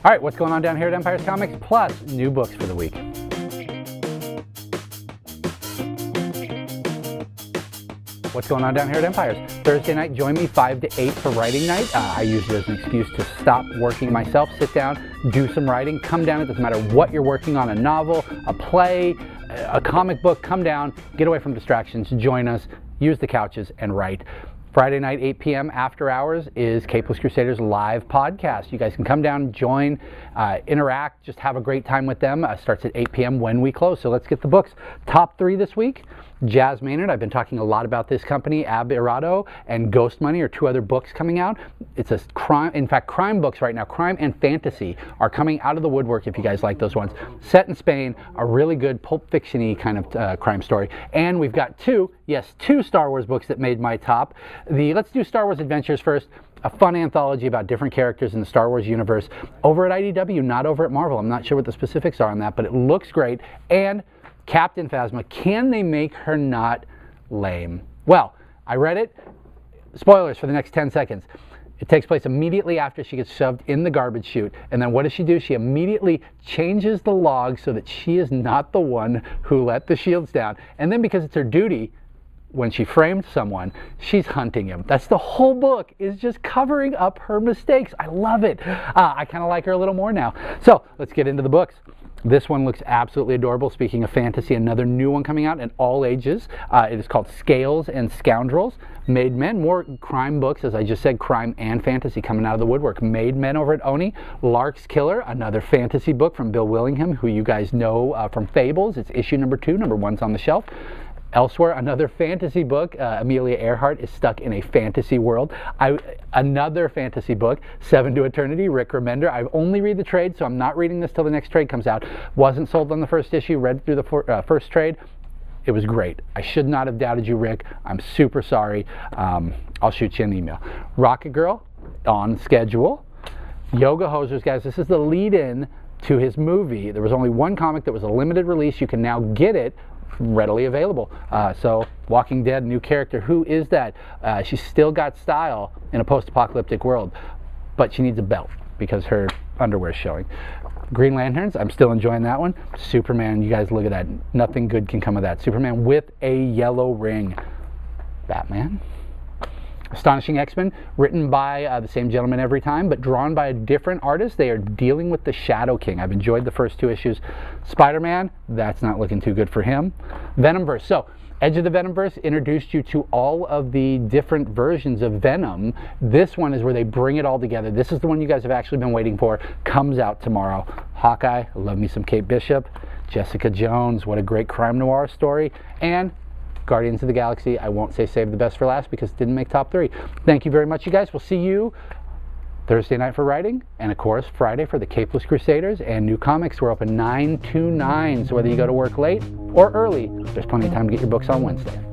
All right, what's going on down here at Empires Comics? Plus, new books for the week. What's going on down here at Empires? Thursday night, join me 5 to 8 for writing night. I use it as an excuse to stop working myself, sit down, do some writing, come down. It doesn't matter what you're working on, a novel, a play, a comic book, come down, get away from distractions, join us, use the couches, and write. Friday night, 8 p.m. after hours is Capeless Crusaders live podcast. You guys can come down, join, interact, just have a great time with them. Starts at 8 p.m. when we close. So let's get the books. Top 3 this week. Jazz Maynard, I've been talking a lot about this company. Ab Irado and Ghost Money are 2 other books coming out. It's a crime, in fact, crime books right now. Crime and fantasy are coming out of the woodwork if you guys like those ones. Set in Spain, a really good Pulp Fiction-y kind of crime story. And we've got 2 Star Wars books that made my top. Let's do Star Wars Adventures first. A fun anthology about different characters in the Star Wars universe over at IDW, not over at Marvel. I'm not sure what the specifics are on that, but it looks great. And Captain Phasma, can they make her not lame? Well, I read it. Spoilers for the next 10 seconds. It takes place immediately after she gets shoved in the garbage chute. And then what does she do? She immediately changes the log so that she is not the one who let the shields down. And then because it's her duty, when she framed someone, she's hunting him. That's the whole book, is just covering up her mistakes. I love it. I kind of like her a little more now. So let's get into the books. This one looks absolutely adorable. Speaking of fantasy, another new one coming out in all ages. It is called Scales and Scoundrels. Made Men, more crime books, as I just said, crime and fantasy coming out of the woodwork. Made Men over at Oni. Lark's Killer, another fantasy book from Bill Willingham, who you guys know from Fables. It's issue number 2. Number 1's on the shelf. Elsewhere, another fantasy book. Amelia Earhart is stuck in a fantasy world. Another fantasy book, 7 to Eternity, Rick Remender. I've only read the trade, so I'm not reading this till the next trade comes out. Wasn't sold on the first issue, read through the first trade. It was great. I should not have doubted you, Rick. I'm super sorry. I'll shoot you an email. Rocket Girl, on schedule. Yoga Hosers, guys, this is the lead-in to his movie. There was only one comic that was a limited release. You can now get it readily available. So Walking Dead, new character. Who is that? She's still got style in a post-apocalyptic world, but she needs a belt because her underwear is showing. Green Lanterns, I'm still enjoying that one. Superman, you guys look at that. Nothing good can come of that. Superman with a yellow ring. Batman. Astonishing X-Men, written by the same gentleman every time, but drawn by a different artist. They are dealing with the Shadow King. I've enjoyed the first 2 issues. Spider-Man, that's not looking too good for him. Venomverse. So, Edge of the Venomverse introduced you to all of the different versions of Venom. This one is where they bring it all together. This is the one you guys have actually been waiting for. Comes out tomorrow. Hawkeye, I love me some Kate Bishop. Jessica Jones, what a great crime noir story. And Guardians of the Galaxy, I won't say save the best for last because it didn't make top 3. Thank you very much, you guys. We'll see you Thursday night for writing, and of course Friday for the Capeless Crusaders and new comics. We're open 9 to 9, so whether you go to work late or early, there's plenty of time to get your books on Wednesday.